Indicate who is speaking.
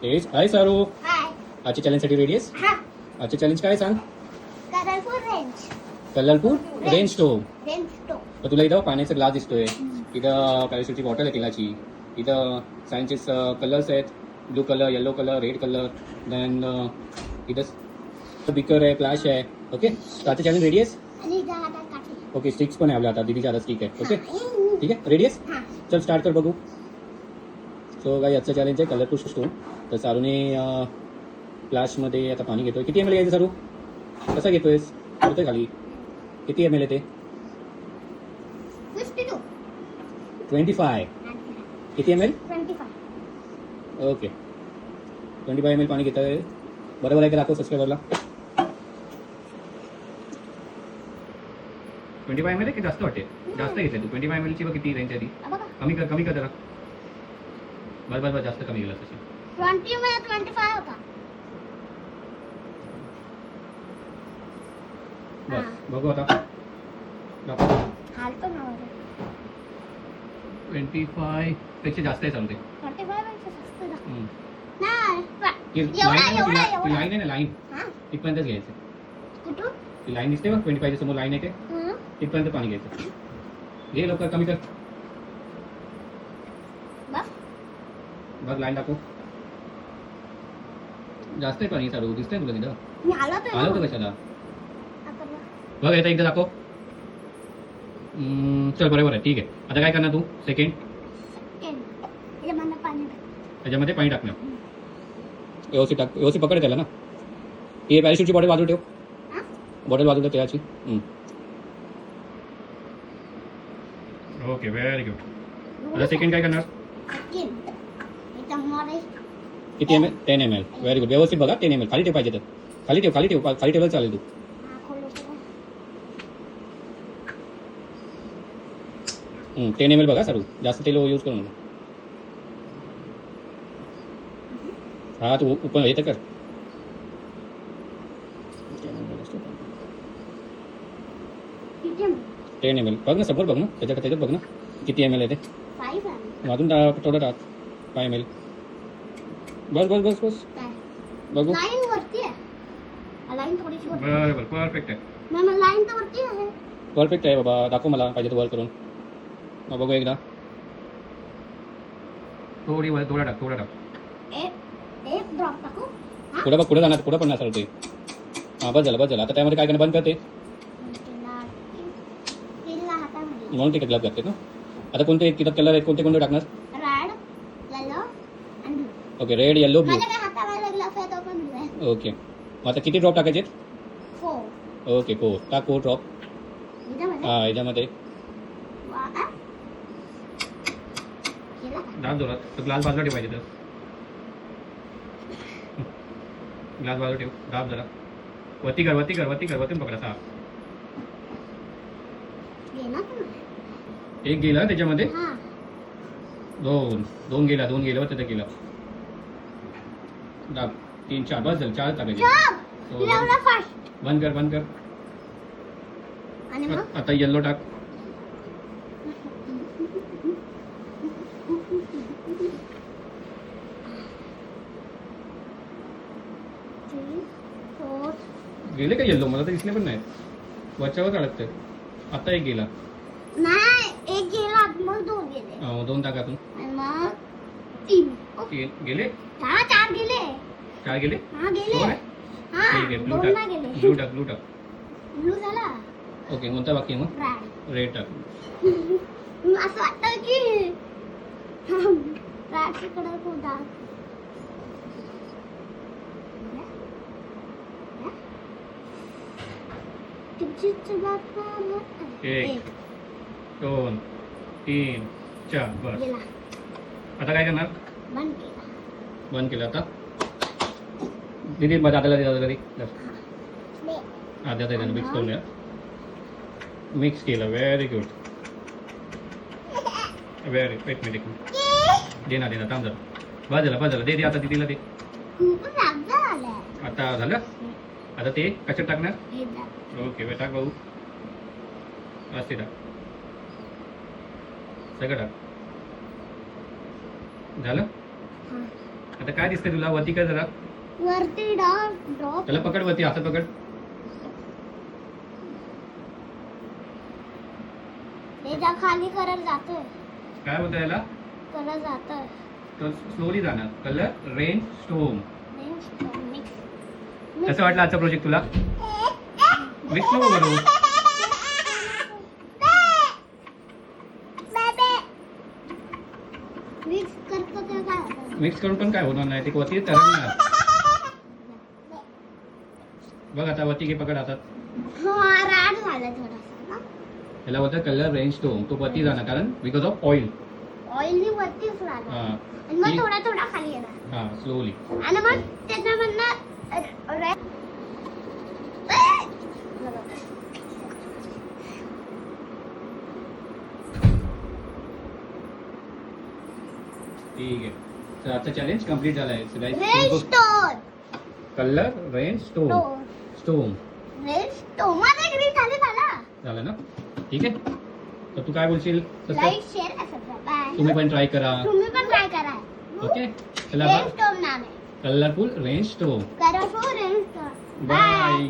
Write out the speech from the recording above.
Speaker 1: तेज हाय सारू.
Speaker 2: हाय.
Speaker 1: आजच्या चॅलेंजसाठी रेडी आहेस?
Speaker 2: हा.
Speaker 1: आजच्या चॅलेंज काय सांग?
Speaker 2: Colourful range.
Speaker 1: Colourful range stove.
Speaker 2: Range तो.
Speaker 1: तर तुला इथं पाण्याचा ग्लास दिसतोय, इथं पॅराशूटची बॉटल आहे तेलाची, इथं सायन्सचे कलर्स आहेत, blue colour, yellow colour, red colour, then इथं बिकर आहे, फ्लॅश आहे. ओके, तर आजच्या चॅलेंज रेडी आहेस?
Speaker 2: आणि दादा काठी.
Speaker 1: ओके, स्टिक्स पण आहे आपल्या आता, दीदीच्या हातात स्टिक आहे. ओके
Speaker 2: हा.
Speaker 1: ठीक आहे, रेडी आहेस?
Speaker 2: हा.
Speaker 1: चल स्टार्ट कर बघू. सो काय आजचं चॅलेंज आहे कलरफुल स्टोन. तर सारूने फ्लॅशमध्ये आता पाणी घेतोय. किती ml घ्यायचं सारू? कसा घेतोयस? पडतोय खाली. किती ml आहे ते?
Speaker 2: 52.
Speaker 1: 25. किती ml?
Speaker 2: 25.
Speaker 1: ओके, 25 ml पाणी घेत आहे. बरोबर आहे का दाखव सबस्क्रायबरला. 25 ml आहे की जास्त वाटते? जास्त घेतलं तू. 25 ml ची बघ किती रेंज आहे ती.
Speaker 2: बघा.
Speaker 1: कमी कर जरा. बस जास्त कमी गेला तशी.
Speaker 2: 20 मध्ये 25 होता.
Speaker 1: बस बघू आता दाखव.
Speaker 2: हालतो ना वर.
Speaker 1: 25 पेक्षा जास्त आहे चालू ते.
Speaker 2: 25 पेक्षा जास्त दाखव.
Speaker 1: हम्म.
Speaker 2: नाही.
Speaker 1: ती
Speaker 2: एवढा
Speaker 1: ती लाईन आहे ना लाईन,
Speaker 2: हा.
Speaker 1: तिथपर्यंतच घ्यायचं.
Speaker 2: कुठून?
Speaker 1: ती लाईन दिसते बघ 25 च्या समोर लाईन आहे ते,
Speaker 2: हं.
Speaker 1: तिथपर्यंत पाणी घ्यायचं. घे लवकर, कमी कर.
Speaker 2: बस.
Speaker 1: बघ लाईन दाखव. जास्त आहे पाणी चालू दिसतंय तुला तिथं?
Speaker 2: मी हलवतोय ना.
Speaker 1: आलं होतं कशाला?
Speaker 2: आता बघ.
Speaker 1: बघ येतं एकदा दाखव. चल बरोबर आहे, ठीक आहे. आता काय करणार तू? Second
Speaker 2: second. याच्यामध्ये पाणी टाक.
Speaker 1: त्याच्यामध्ये पाणी टाकणार. व्यवस्थित टाक, व्यवस्थित पकड त्याला ना. ही पॅराशूटची बॉटल बाजूला ठेव.
Speaker 2: हा?
Speaker 1: बॉटल बाजूला त्याची. Okay, very good. आता सेकंड काय करणार?
Speaker 2: सेकंड. याच्यामध्ये
Speaker 1: किती ml? 10 ml. Very good. व्यवस्थित बघा, 10 ml खाली ठेव पाहिजे तर. खाली ठेवलं चालेल तू.
Speaker 2: हा खोलू शकतो.
Speaker 1: 10 ml बघा सारू, जास्त तेल यूज करू नका. हा तू उपर हे तर कर.
Speaker 2: किती आहे?
Speaker 1: 10 ml बघ ना, समोर बघ ना, त्याच्यात बघ ना किती ml आहे ते.
Speaker 2: 5 आहे.
Speaker 1: अजून थोडं टाक. 5 ml. बस
Speaker 2: काय?
Speaker 1: बघू.
Speaker 2: लाईन वरती आहे. लाईन थोडीशी वरती.
Speaker 1: बरोबर, परफेक्ट आहे.
Speaker 2: नाही लाईन तर वरती आहे.
Speaker 1: परफेक्ट आहे बाबा. दाखव मला पाहिजे तर वर करून. मग बघू एकदा. थोडा टाक.
Speaker 2: एक ड्रॉप टाकू. हा?
Speaker 1: पुढे जाणार, पुढे पण नसेल ते. हां बस झालं. आता त्यामध्ये काय करणार? बंद करते
Speaker 2: तिला हातामध्ये.
Speaker 1: म्हणून ते ग्लब करते ना. आता कोणते कलर आहेत? कोणते टाकणार?
Speaker 2: रेड, येलो आणि blue.
Speaker 1: Okay, red, yellow, blue.
Speaker 2: माझ्या काय हातामध्ये ग्लास आहे तो पण blue आहे.
Speaker 1: ओके, मग आता किती ड्रॉप टाकायचे?
Speaker 2: 4.
Speaker 1: ओके, 4 टाक. 4 ड्रॉप.
Speaker 2: याच्यामध्ये
Speaker 1: हां याच्यामध्ये
Speaker 2: केला का?
Speaker 1: दाब जोरात. तर ग्लास बाजूला ठेव पाहिजे तर. ग्लास बाजूला ठेव. दाब जरा. वरती कर. वरतून पकडा. हा
Speaker 2: गेला का नाही?
Speaker 1: एक गेला त्याच्यामध्ये.
Speaker 2: हा.
Speaker 1: दोन गेला तिथे गेला. दाब. 3 4 बस झालं. 4 टाकायचे.
Speaker 2: चल. लावला फास्ट.
Speaker 1: बंद कर.
Speaker 2: आणि मग
Speaker 1: आता येल्लो टाक. गेले का येल्लो? मला तर दिसले पण नाही. वरच्यावर अडकतंय. आता एक गेला.
Speaker 2: नाही एक गेला मग 2 गेले
Speaker 1: 2 टाका तू.
Speaker 2: आणि मग 3.
Speaker 1: 3 गेले.
Speaker 2: 4 गेले.
Speaker 1: 4 गेले.
Speaker 2: हा गेले.
Speaker 1: दोन आहे?
Speaker 2: हा
Speaker 1: ठीक आहे, ब्लू
Speaker 2: 2
Speaker 1: टाक.
Speaker 2: ना गेले.
Speaker 1: ब्लू टाक.
Speaker 2: ब्लू झाला.
Speaker 1: ओके, कोणता बाकी आहे मग?
Speaker 2: रेड.
Speaker 1: रेड टाक.
Speaker 2: असं वाटतं की रेडची कडे खूप डार्क.
Speaker 1: एक 2 3 4 बस.
Speaker 2: गेला.
Speaker 1: आता काय करणार?
Speaker 2: बंद केला.
Speaker 1: बंद केलं. आता दीदी मग दादाला दे. आद्या त्यानं मिक्स करून द्या. मिक्स केलं. Very good. वेट मी दे ना थांब जरा. बस झालं. दे आता दीदीला दे.
Speaker 2: खूप राग आलाय.
Speaker 1: आता झालं. आता ते कशात टाकणार?
Speaker 2: हे जा.
Speaker 1: ओके, वे टाक भाऊ. असते टाक. सगळं टाक. झालं.
Speaker 2: हा.
Speaker 1: आता काय दिसतंय तुला वरती काय जरा
Speaker 2: वरती ड्रॉप
Speaker 1: त्याला पकड वरती हातात पकड
Speaker 2: त्याच्या खाली कलर जातोय
Speaker 1: काय होतं याला
Speaker 2: कलर जातोय
Speaker 1: तर स्लोली जाणार कलर रेन स्टोम
Speaker 2: मिक्स
Speaker 1: कसं वाटलं आजचा प्रोजेक्ट तुला मिक्स नको करू
Speaker 2: मिक्स करतो ते काय होतं?
Speaker 1: मिक्स करून पण काय होणार नाही ते वरती तरंगणार बघ आता वरती घे पकड हातात
Speaker 2: हा राड झालं थोडासा ना
Speaker 1: याला होतं कलर रेन स्टोम तो वरती जाणार कारण बिकॉज ऑफ ऑइल
Speaker 2: ऑइलनी वरतीच राहणार
Speaker 1: हा
Speaker 2: आणि मग थोडा थोडा खाली येणार
Speaker 1: हा स्लोली
Speaker 2: आणि मग त्याच्यामधनं
Speaker 1: ठीक आहे तर आता चॅलेंज कम्प्लीट झाला आहे
Speaker 2: red stone
Speaker 1: colour rain स्टोम स्टोम
Speaker 2: red stone मध्ये ग्रीन खाली झाला
Speaker 1: झालं ना ठीक आहे तर तू काय बोलशील तसं
Speaker 2: लाईक शेअर सबस्क्राइब
Speaker 1: तुम्ही पण ट्राय करा
Speaker 2: तुम्ही पण ट्राय करा
Speaker 1: ओके चला
Speaker 2: रेड स्टोन नाम आहे
Speaker 1: colourful rain स्टोम
Speaker 2: colourful red stone
Speaker 1: bye